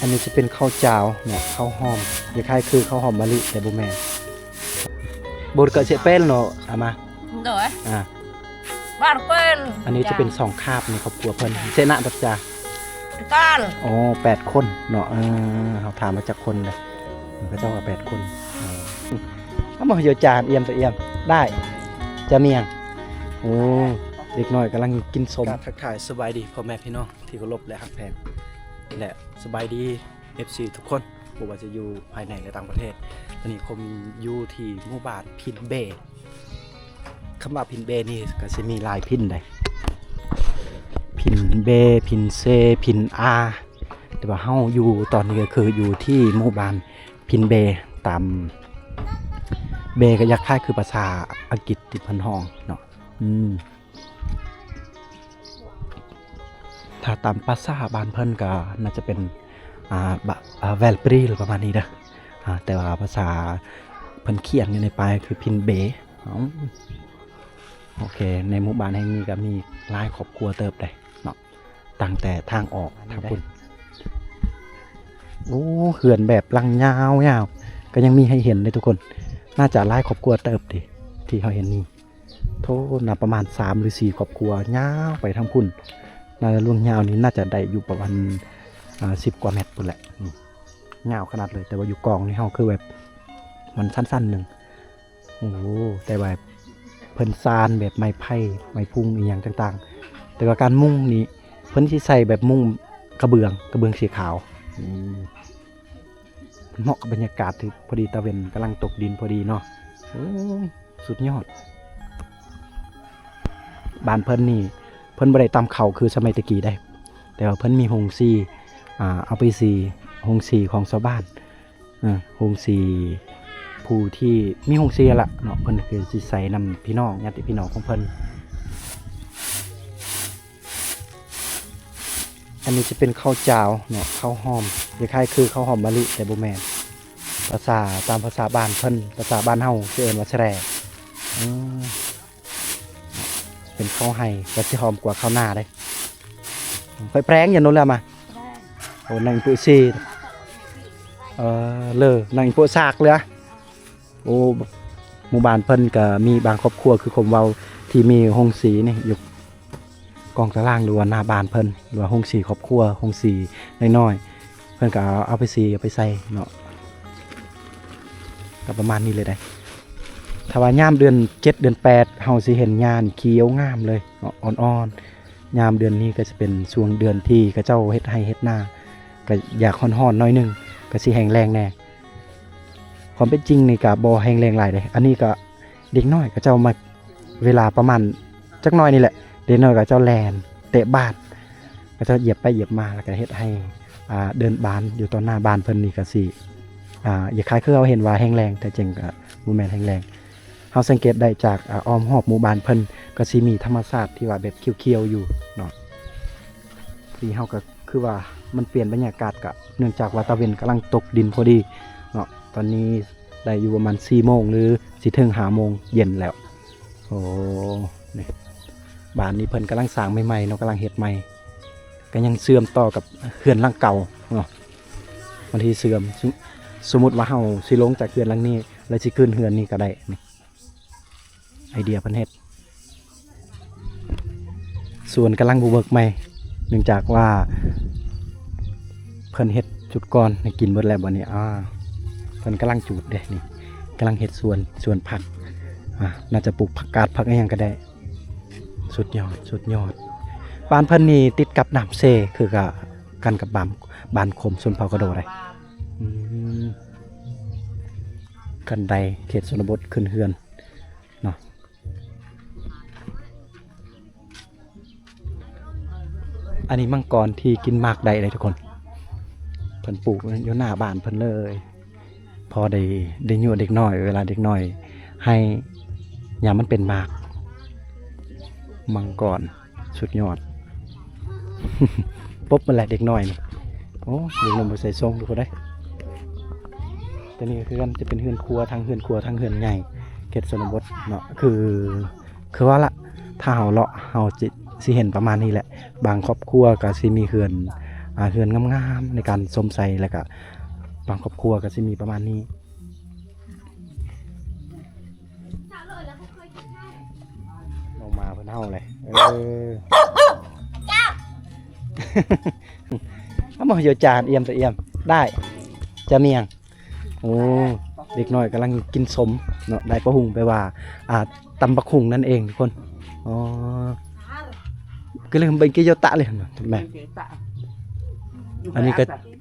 อันนี้จะเป็นข้าวเจ้าเนี่ยข้าวหอมคล้ายๆคือข้าวหอมมะลิแต่บ่แม่นบดกะเสะเป็นเนาะเอามา rồi อ่า bạn quên อันนี้จะเป็น2คาบในครอบครัวเพิ่นเสนะตักจ้า con อ๋อ8คนเนาะเขาถามมาจากคนเลยพระเจ้าว่า8คนถ้ามาเยอะจานเอี่ยมตะเอี่ยมได้จะเมียงโอ้เด็กน้อยกำลังกินสมทักทายสบายดีพ่อแม่พี่น้องที่เคารพและฮักแพงและสบายดี FC ทุกคนบ่ว่าจะอยู่ภายในและต่างประเทศตอนนี้ผมอยู่ที่หมู่บ้านพินเบคำว่าพินเบนี่ก็จะมีหลายพินเลยพินเบพินเซพินอาแต่ว่าเฮาอยู่ตอนนี้ก็คืออยู่ที่หมู่บ้านพินเบตามเบก็ยักค่ายคือภาษาอังกฤษที่เพิ่นฮ้องเนาะถ้าตามภาษาบ้านเพิ่นก็น่าจะเป็นแวลปรีหรือประมาณนี้เด้อแต่ว่าภาษาเพิ่นเขียนอยู่ในปลายคือพินเบโอเคในหมู่บ้านแห่งนี้ก็มีหลายครอบครัวเติบได้เนาะตั้งแต่ทางออกทางคุณโอ้เขื่อนแบบลังยาวๆก็ยังมีให้เห็นเลยทุกคนน่าจะหลายครอบครัวเติบดิที่เขาเห็นนี่โทษนะประมาณ3หรือ4ครอบครัวยาวไปทางคุณน่าจะล่วงยาวนี้น่าจะได้อยู่ประมาณ10 กว่าเมตรปุ่นแหละยาวขนาดเลยแต่ว่าอยู่กองนี่เขาคือแบบมันสั้นๆหนึ่งโอ้แต่แบบเพิ่นซานแบบไม้ไผ่ไม้พุ่งอีกอย่างต่างๆแต่ว่าการมุ่งนี้เพิ่นที่ใส่แบบมุ่งกระเบื้องสีขาวเหมาะกับบรรยากาศที่พอดีตะเวนกำลังตกดินพอดีเนาะโอ้ยสุดยอดบ้านเพิ่นนี่เพิ่นบ่ได้ตามเขาคือสมัยตะกี้ได้แต่ว่าเพิ่นมีโฮงซีเอาไปซีโฮงซีของชาวบ้านโฮงซีผู้ที่มีโฮงซีละเนาะเพิ่นคือสิใส่นำพี่น้องญาติพี่น้องของเพิ่นอันนี้จะเป็นข้าวเจ้าเนาะข้าวหอมคล้ายๆคือข้าวหอมมะลิแต่บ่แม่นภาษาตามภาษาบ้านเพิ่นภาษาบ้านเฮาสิเอิ้นว่าแสรเป็นข้าวไห้ก็สิหอมกว่าข้าวหน้าเด้ค่อยแปลงอย่างโน้นแล้วมาโอ้นางปุซีนางปุซากเลยโอ้หมู่บ้านเพิ่นก็มีบางครอบครัวคือผมเว้าที่มีโฮงสีนี่อยู่กองตารางหรือว่าหน้าบ้านเพิ่นหรือว่าโฮงสีครอบครัวโฮงสีน้อยๆเพิ่นก็เอาไปสีเอาไปใส่เนาะก็ประมาณนี้เลยได้ถ้าว่ายามเดือน7เดือน8เฮาสิเห็นหญ้าเขียวงามเลยอ่อนๆยามเดือนนี้ก็จะเป็นช่วงเดือนที่เขาเจ้าเฮ็ดไร่เฮ็ดนาก็อยากฮ้อนๆน้อยนึงก็สิแห้งแล้งแน่ความเป็นจริงนี่ก็บ่แห้งแล้งหลายเด้อันนี้ก็เด็กน้อยเขาเจ้ามาเวลาประมาณจักหน่อยนี่แหละเด็กน้อยเขาเจ้าแล่นเตะบาสเขาเจ้าเหยียบไปเหยียบมาแล้วก็เฮ็ดให้เดินบานอยู่ต่อหน้าบ้านเพิ่นนี่ก็สิอย่าคล้ายคือเราเห็นว่าแห้งแล้งแต่จริงก็บ่แม่นแห้งแล้งเฮาสังเกตได้จากอ้อมรอบหมู่บ้านเพิ่นก็สิมีธรรมชาติที่ว่าแบบเขียวๆอยู่เนาะที่เฮาก็คือว่ามันเปลี่ยนบรรยากาศก็เนื่องจากว่าตะเวนกำลังตกดินพอดีเนาะตอนนี้ได้อยู่ประมาณ4 โมงหรือสิถึง5 โมงเย็นแล้วโอ้นี่บ้านนี้เพิ่นกำลังสร้างใหม่ๆเนาะกำลังเฮ็ดใหม่ก็ยังเชื่อมต่อกับเขื่อนหลังเก่าเนาะบางทีเสื่อมสมมุติว่าเฮาสิลงจากเขื่อนหลังนี้แล้วสิขึ้นเขื่อนนี้ก็ได้นี่ไอเดียเพิ่นเฮ็ดส่วนกำลังบุกเบิกใหม่เนื่องจากว่าเพิ่นเฮ็ดจุดก่อนให้กินเบิดแล้วบัดนี้เพิ่นกำลังจูดเด้นี่กำลังเฮ็ดสวนผักน่าจะปลูกผักกาดผักอะไรอย่างก็ได้สุดยอดบ้านเพิ่นนี่ติดกับน้ำเซคือกันกับบ้านคมชนเผ่ากระโดดเลยกันใดเขตชนบทขึ้นเฮือนเนาะอันนี้มังกรที่กินมากใดเลยทุกคนเพิ่นปลูกอยู่หน้าบ้านเพิ่นเลยพอได้อยู่เด็กน้อยเวลาเด็กน้อยให้ยามมันเป็นมากมังกรสุดยอด ปุ๊บมันแหละเด็กน้อยนี่โอ้เด็กนมไปใส่ทรงดูเขาได้แต่นี่คือกันจะเป็นเฮือนครัวทางเฮือนใหญ่เขตชนบทเนาะคือว่าละถ้าเฮาเลาะเฮาสิเห็นประมาณนี้แหละบางครอบครัวก็สิมีเฮือน เฮือนงามๆในการสมใส่แล้วก็บางครอบครัวก็สิมีประมาณนี้ลงมาเพิ่นเฮาเลยเอามาโยจานเอี่ยมตะเอี่ยมได้จะเมียงโอ้เด็กน้อยกำลังกินสมเนาะได้ปะหุงไปว่าตำบักหุงนั่นเองทุกคนอ๋อก็เลยเป็นกิโยตะเลยเนาะแม่อันนี้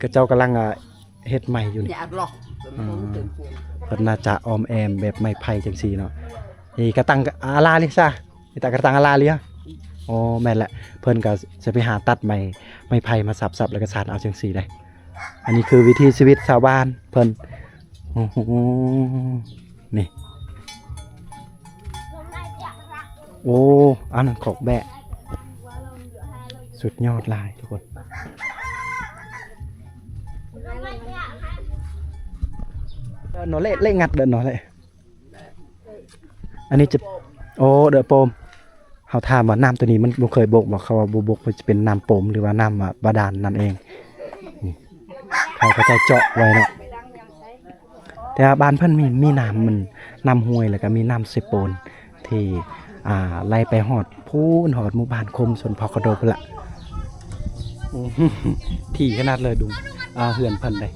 ก็เจ้ากำลังเฮ็ดใหม่อยู่นี่เพิ่นน่าจะออมแอมแบบไม้ไผ่จังซี่เนาะนี่กระตังอาลาเลยซะนี่ตากระตังอาลาเลยอ๋อแม่นแหละเพิ่นก็จะไปหาตัดไม้ไผ่มาสับๆแล้วก็สานเอาจังซี่ได้อันนี้คือวิถีชีวิตชาวบ้านเพิ่นโอ้โหนี่โอ้อันนั้นขอกแบะสุดยอดลายทุกคนnó lệ ngặt đợt nó lạiอันนี้จะโอ้เดอะโปมเขาถามว่าน้ำตัวนี้มันบ่เคยบกบอกเขาว่าบ่บกมันจะเป็นน้ำโปมหรือว่าน้ำบาดาลนั่นเองเขาก็จะเจาะไว้เนาะแต่บ้านเพิ่นมีน้ำมันน้ำห้วยแล้วก็มีน้ำเซโปนที่ไล่ไปหอดพูนหอดหมู่บ้านคมส่วนพอกระโดพุ่นละถี่ขนาดเลยดุงเฮือนเพิ่นได้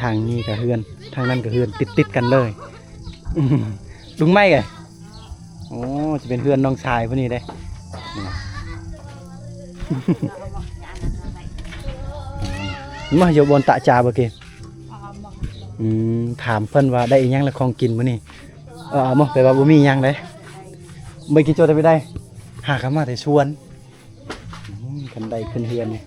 ทางนี้กับเฮือนทางนั้นกับเฮือนติดกันเลยลุงไม่ไงโอ้จะเป็นเฮือนน้องชายพวกนี้ได้มาอยู่บนตะจาบ่เกถามเพิ่นว่าได้อีหยังละของกินมื้อนี้มาไปว่าบ่มีหยังเลยไม่กินโจได้ไปได้หากันมาแต่ชวนกันได้ขึ้นเฮือนนี่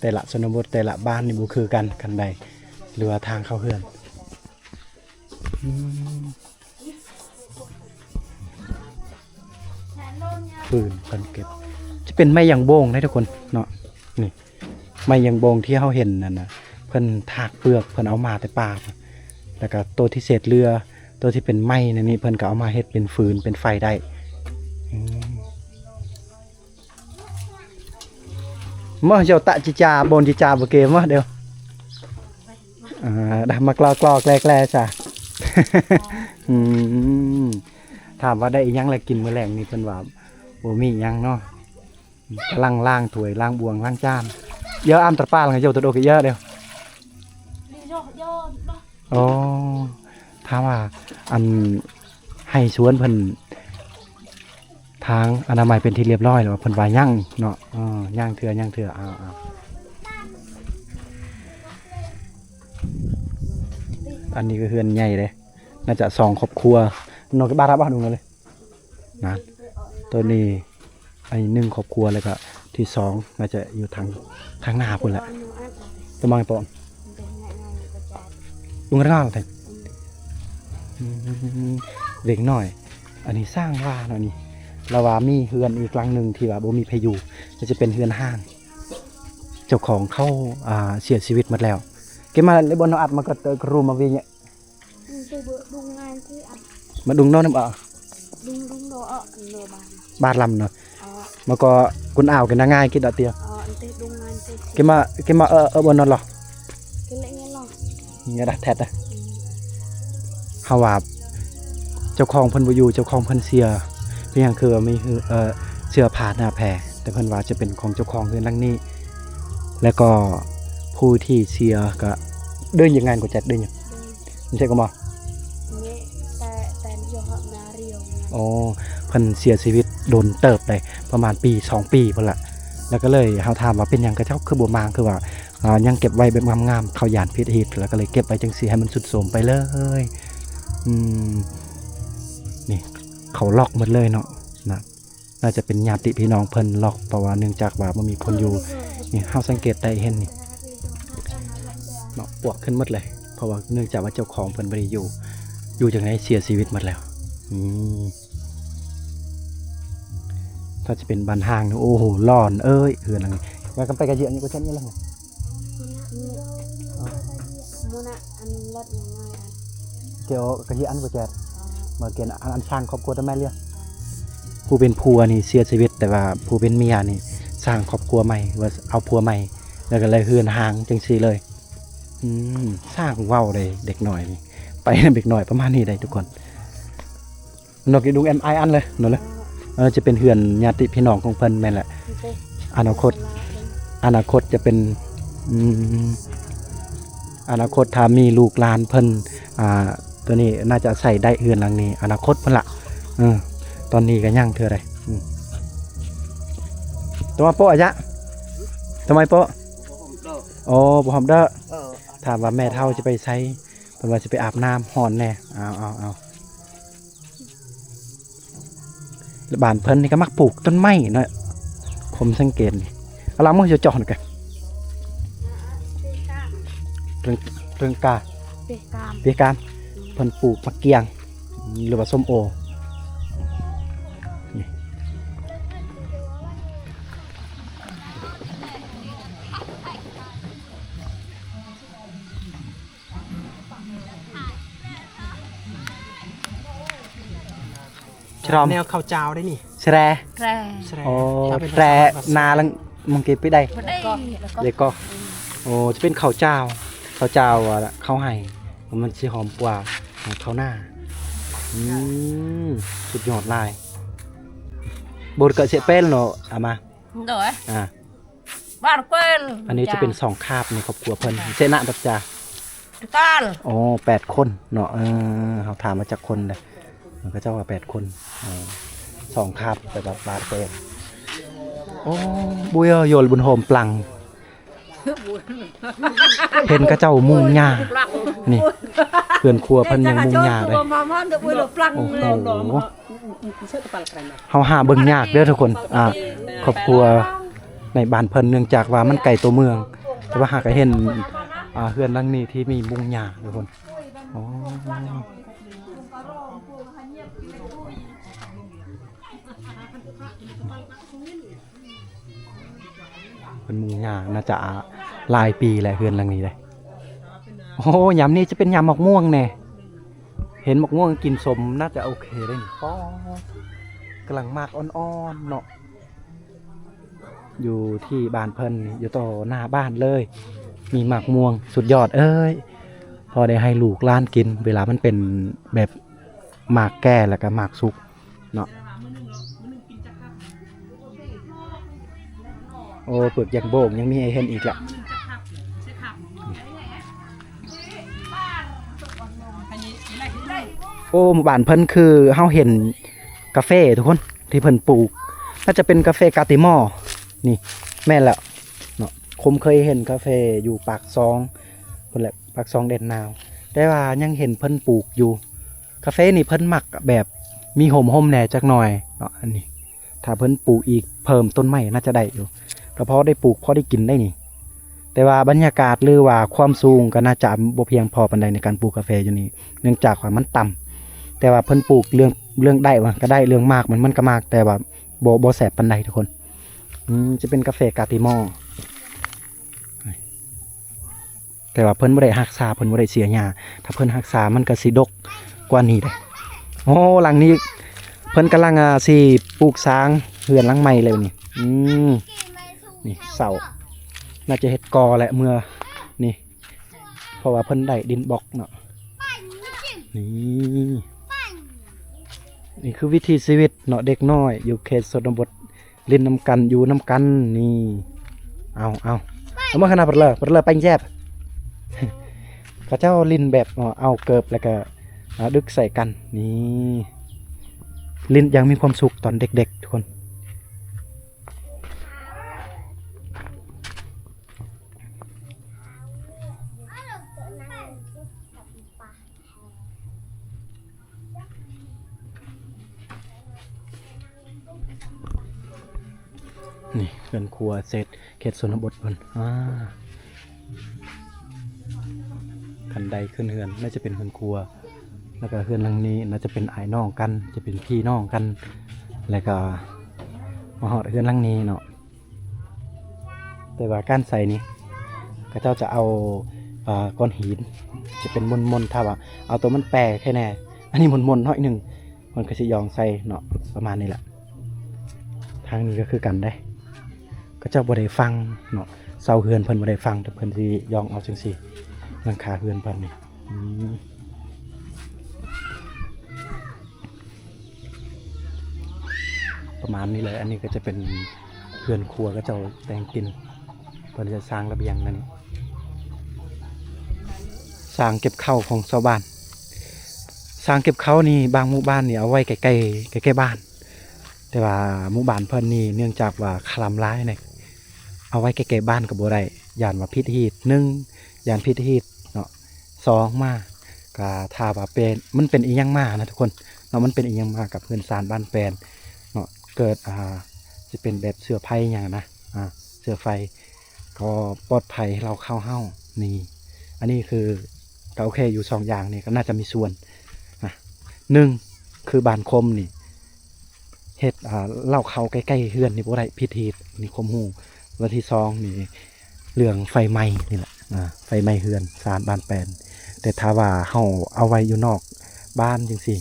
แต่ละชนบทแต่ละบ้านนี่บ่คือกันใดหรือว่าทางเข้าเฮือนฟืนเพิ่นเก็บจะเป็นไม้ยางโบงได้ทุกคนเนาะนี่ไม้ยางโบงที่เฮาเห็นนั่นน่ะเพิ่นถากเปลือกเพิ่นเอามาแต่ป่าแล้วก็ตัวที่เศษเรือตัวที่เป็นไม้นั่นนี่เพิ่นก็เอามาเฮ็ดเป็นฟืนเป็นไฟได้เมื่อเจ้าตะจิจาบนจิจาบ่เกมวะเดี๋ยวดามากลอกแกล้ๆจ้ะ ถามว่าได้อีหยังอะไรกินมื้อแลงนี่เพิ่นว่าบ่มีหยังเนาะกำลังล้างถ้วยล้างบวงล้างจานเยอะอ้ำตะป้าลังเจ้าตะโดกเยอะเดี๋ยวอ๋อถามว่าอันให้สวนเพิ่นทางอนามัยเป็นที่เรียบร้อยแล้วเพิ่นว่ายั่งเนาะย่างเถื่ออันนี้ก็เฮือนใหญ่เลยน่าจะ2ครอบครัวนอกจากบ้านรับบ้านดูเลยนั่นตัวนี้ไอ้1ครอบครัวแล้วก็ที่2น่าจะอยู่ทางหน้าพุ่นแหละตัวมังปอนลุงกระด้างเลยเด็กหน่อยอันนี้สร้างว่าเนาะนี่เราว่ามีเฮือนอีกหลังหนึ่งที่ว่าบ่มีพายุจะเป็นเฮือนห้างเจ้าของเข้าเสียชีวิตหมดแล้วเก็บมาเลยบนอัดมาก็กรูมาวิ่งเนี่ยมาดุงน้องน้ำดุงโดบ้านลำเนาะมาก็คุณอ่าวกันง่ายกินดอกเตียวเก็บมาบนนอนหรอเนี่ยดัดแท้นะฮาวาเจ้าของเพิ่นบ่อยู่เจ้าของเพิ่นเสียเพียงคือมีเสื้อผ้าหน้าแพรแต่เพิ่นว่าจะเป็นของเจ้าของเฮือนหลังนี้แล้วก็ผู้ที่เสียก็เดินยังไงก็จัดเดินอยู่ไม่ใช่ก็บ่อ๋อเพิ่นเสียชีวิตโดนเติบได้ประมาณปี2ปีพุ่นละแล้วก็เลยเฮาถามว่าเป็นหยังกระเจ้าคือบ่มางคือว่ายังเก็บไว้แบบงามๆเขาย่านพิษฮิตแล้วก็เลยเก็บไว้จังซี่ให้มันสุดโทรมไปเลยนี่เขาล็อกหมดเลยเนาะนะน่าจะเป็นญาติพี่น้องเพิ่นล็อกเพราะว่าเนื่องจากว่าบ่มีคนอยู่นี่เฮาสังเกตได้เห็นนี่เนาะปวกขึ้นหมดเลยเพราะว่าเนื่องจากว่าเจ้าของเพิ่นบ่ได้อยู่จังได๋เสียชีวิตหมดแล้วถ้าจะเป็นบ้านห้างโอ้โหร้อนเอ้ยเฮือนอะไรว่ากันไปกระเยอะนี่ก็เช่นนี้แหละเกี่ยวกระเยอะอันบ่แจกมาเกี่ยนอันช่างครอบครัวทำไมเรียก ผู้เป็นผัวนี่เสียชีวิตแต่ว่าผู้เป็นเมียนี่สร้างครอบครัวใหม่ว่าเอาผัวใหม่แล้วก็เลยเฮือนห่างจังซี่เลยสร้างเว้าได้เด็กหน่อยนี่ไปเด็กหน่อยประมาณนี้ได้ทุกคนนกดูMIอันเลยนั่นเลยจะเป็นเฮือนญาติพี่น้องของเพิ่นแม่นแหละอนาคตจะเป็นอนาคตถ้ามีลูกหลานเพิ่นตัวนี้น่าจะใส่ได้เฮือนหลังนี้อนาคตเพิ่นละตอนนี้ก็ยังเท่าไรตัวโป๊ะอะยะทำไมโป๊ะโอ้บ่หอมเด้อถามว่าแม่เฒ่าจะไปใช้เพิ่นว่าจะไปอาบน้ำฮ้อนแน่เอาบ้านเพิ่นนี่ก็มักปลูกต้นไม้เนาะผมสังเกตนี่เอาล่ะมื้อจะจอดกันเรื่องกาเปียกามเพิ่นปลูกมะเกียงหรือว่าส้มโอแนวข้าวเจ้าได้นี่ แสแร แร่ โอ้แตรนาลังมังเก็บไปได้ มาได้แล้วก็ เด็กก็โอ้จะเป็นข้าวเจ้าข้าวไห่มันสิหอมกว่าข้าวหน้าสุดยอดลายบดกระเสเป็นเนาะเอามา โดย อ่า บ้านเป็น อันนี้จะเป็น2คาบในครอบครัวเพิ่นเสนะบัดจ้า ต้าน โอ้8คนเนาะเขาถามมาจากคนเลยมันก็เจ้าว่า8คน2คาบไปแบบบาดเป็นโอ้บุยโยลบุญโฮมปลังเห็นกระเจ้ามุงหญ้านี่เพื่อนครัวเพิ่นยังมุงหญ้าเลยโอ้โหเฮาหาเบิ่งยากเด้อทุกคนครอบครัวในบ้านเพิ่นเนื่องจากว่ามันไกลตัวเมืองแต่ว่าหากก็เห็นเฮือนหลังนี้ที่มีมุงหญ้าทุกคนอ๋อเป็นมุงหญ้าน่าจะหลายปีแหละเฮือนหลังนี้เลยโอ้ยามนี้จะเป็นยามมะม่วงแน่เห็นมะม่วงกินสมน่าจะโอเคเลยนี่ป้อกำลังมากอ่อนๆเนาะอยู่ที่บ้านเพิ่นอยู่ต่อหน้าบ้านเลยมีหมากม่วงสุดยอดพอได้ให้ลูกหล้านกินเวลามันเป็นแบบหมากแก่แล้วก็หมากสุกเนาะโอ้เปลือกยางโบกยังมีให้เห็นอีกละโอ้บ้านเพิ่นคือเฮาเห็นกาแฟทุกคนที่เพิ่นปลูกน่าจะเป็นกาแฟกาติมอนี่แม่นแล้วเนาะผมเคยเห็นกาแฟอยู่ปากซองพุ่นแหละปากซองเด่นนาวแต่ว่ายังเห็นเพิ่นปลูกอยู่กาแฟนี่เพิ่นหมักแบบมีห่มแหน่จักหน่อยเนาะอันนี้ถ้าเพิ่นปลูกอีกเพิ่มต้นไม้น่าจะได้อยู่ก็พอได้ปลูกพอได้กินได้นี่แต่ว่าบรรยากาศหรือว่าความสูงก็น่าจะบ่เพียงพอปานใดในการปลูกกาแฟอยู่นี่เนื่องจากว่ามันต่ำแต่ว่าเพิ่นปลูกเรื่องได้ว่าก็ได้เรื่องมากมันก็มากแต่ว่าบ่แสบปานใดทุกคนจะเป็นกาแฟกาติมอแต่ว่าเพิ่นบ่ได้รักษาเพิ่นบ่ได้เสียหญ้าถ้าเพิ่นรักษามันก็สิดกกว่านี้ได้โอ้หลังนี้เพิ่นกำลังสิปลูกสร้างเรือนหลังใหม่เลยนี่นี่เสาน่าจะเฮ็ดกอแหละเมื่อนี่เพราะว่าเพิ่นได้ดินบล็อกเนาะนี่คือวิถีชีวิตเนาะเด็กน้อยอยู่เขตชนบทเล่นน้ำกันอยู่น้ำกันนี่เอามาขนาดเปลือไปแยบข้าเจ้าลินแบบเอาเกิบแล้วก็ดึกใส่กันนี่ลินยังมีความสุขตอนเด็กๆทุกคนนี่เป็นครัวเสร็จเขตชนบทเพิ่นคันใดขึ้นเฮือนน่าจะเป็นเฮือนครัวแล้วก็เฮือนหลังนี้น่าจะเป็นอ้ายน้องกันจะเป็นพี่น้องกันแล้วก็มาหอดเฮือนหลังนี้เนาะแต่ว่าการใส่นี้ก็เจ้าจะเอาก้อนหินจะเป็นมนถ้าว่าเอาตัวมันแปรแค่แน่อันนี้มนน้อยหนึ่งมันก็จะยองใส่เนาะประมาณนี้แหละ ทางนี้ก็คือกันได้ก็เจ้าบ่ได้ฟังเนาะเสาเฮือนเพิ่นบ่ได้ฟังแต่เพิ่นสิยองเอาจังซี่หลังคาเฮือนเพิ่นนี่ประมาณนี้เลยอันนี้ก็จะเป็นเฮือนครัวก็เจ้าแต่งกินเพิ่นจะสร้างระเบียงนั่นสร้างเก็บข้าวของชาวบ้านสร้างเก็บข้าวนี่บางหมู่บ้านนี่เอาไว้ใกล้ๆใกล้ๆบ้านแต่ว่าหมู่บ้านเพิ่นนี่เนื่องจากว่าคลำร้ายเนี่ยเอาไว้ใกล้ๆบ้านก็บ่ได้ย่านว่าพิษฮีต1ย่านพิษฮีตเนาะ2มาก็ถ้าว่าเป็นมันเป็นอีหยังมานะทุกคนเนาะมันเป็นอีหยังมากับเพื่อนสารบ้านแปลนเนาะเกิดจะเป็นแบบเสื้อไฟอย่างนะเสื้อไฟก็ปลอดภัยเราเข้าเฮ้านี่อันนี้คือก็โอเคอยู่2อย่างนี่ก็น่าจะมีส่วน1คือบ้านคมนี่เฮ็ดเล่าเขาใกล้ๆเฮือนนี่บ่ได้พิษฮีตนี่คมหูวันที่2นี่เรื่องไฟไหม้นี่แหละไฟไหม้เฮือนสารบ้านแปลนแต่ถ้าว่าเฮาเอาไว้อยู่นอกบ้านจังซี่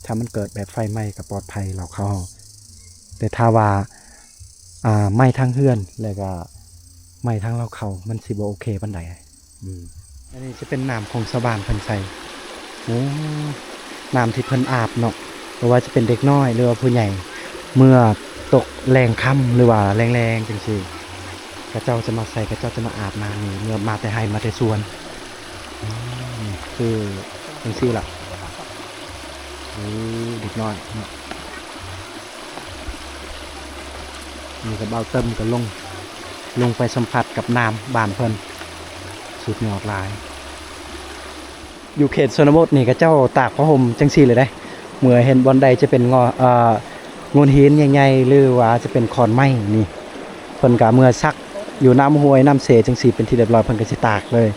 ถ้ามันเกิดแบบไฟไหม้ก็ปลอดภัยเราเข้าแต่ถ้าว่าไหม้ทั้งเฮือนแล้วก็ไหม้ทั้งเราเข้ามันสิบ่โอเคปานใดอันนี้จะเป็นน้ำของชาวบ้านเพิ่นใส่น้ำที่เพิ่นอาบเนาะเพราะว่าจะเป็นเด็กน้อยหรือว่าผู้ใหญ่เมื่อตกแรงค่ำหรือว่าแรงๆจังซี่กระเจ้าจะมาใส่กระเจ้าจะมาอาบน้ำนี่เมื่อมาแต่ไห้มาแต่สวนคือจังซี่ล่ะเด็กน้อยนี่ก็เบาเติมก็ลงไปสัมผัสกับน้ำบ้านเพิ่นสุดยอดหลายอยู่เขตชนบทนี่ก็เจ้าตากผ้าห่มจังซี่เลยได้เมื่อเห็นบอนใดจะเป็นงนหินใหญ่ๆหรือว่าจะเป็นขอนไม้นี่เพิ่นก็เมื่อซักอยู่น้ำห้วยน้ำเสจังซี่เป็นที่เรียบร้อยเพิ่นก็สิตากเลย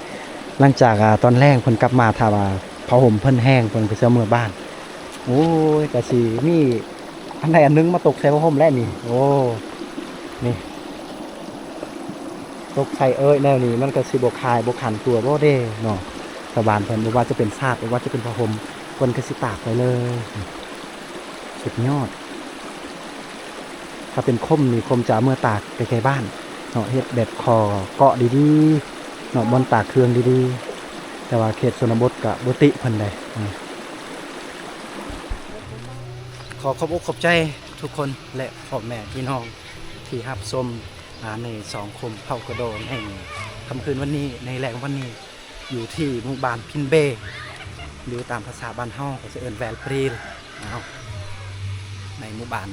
หลังจากตอนแรกเพิ่นกลับมาถ้าว่าผ้าห่มเพิ่นแห้งเพิ่นก็สิเอาเมื่อบ้านโอ้ยก็สิมีอันใดอันนึงมาตกใส่ผ้าห่มแล้วนี่โอ้นี่ตกใส่แนวนี้มันก็สิบ่คายบ่ขันตัวบ่เด้เนาะชาวบ้านเพิ่นบ่ว่าจะเป็นซาดบ่ว่าจะเป็นผ้าห่มเพิ่นก็สิตากไปเลยสุดยอดถ้าเป็นคมนี่คมจะเมื่อตากใกล้ๆบ้านเนาะเฮ็ดแบบคอเกาะดีๆเนาะบนตากเครื่องดีๆแต่ว่าเขตชนบทก็บ่ติเพิ่นได้ขอขอบอกขอบใจทุกคนและพ่อแม่พี่น้องที่รับชมในสังคมเผ่ากระโดนแห่งค่ำคืนวันนี้ในแหล่งวันนี้อยู่ที่หมู่บ้านพินเบหรือตามภาษาบ้านเฮาก็จะเอิ้นแวลปรีลในหมู่บ้าน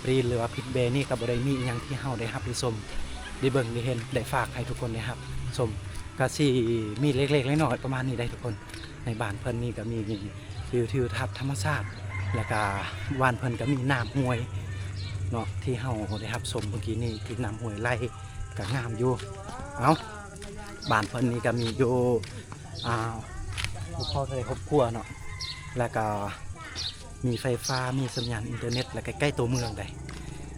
ปรีลหรือว่าพินเบนี่ก็บ่ได้มีอีหยังที่เฮาได้รับได้ชมได้เบิ่งได้เห็นได้ฝากให้ทุกคนได้รับชมก็สิมีเล็กๆน้อยๆประมาณนี้ได้ทุกคนในบ้านเพิ่นนี่ก็มีวิวทิวทัศน์ธรรมชาติแล้วก็บ้านเพิ่นก็มีน้ำห้วยเนาะที่เฮาได้รับชมเมื่อกี้นี่ที่น้ำห้วยไหลก็งามอยู่บ้านเพิ่นนี่ก็มีอยู่พ่อก็ได้ครอบครัวเนาะแล้วก็มีไฟฟ้ามีสัญญาณอินเทอร์เน็ตและใกล้ๆตัวเมืองได้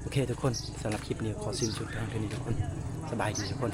โอเคทุกคนสำหรับคลิปนี้ขอสิ้นสุดเพียงเท่านี้ทุกคนสบายดีทุกคน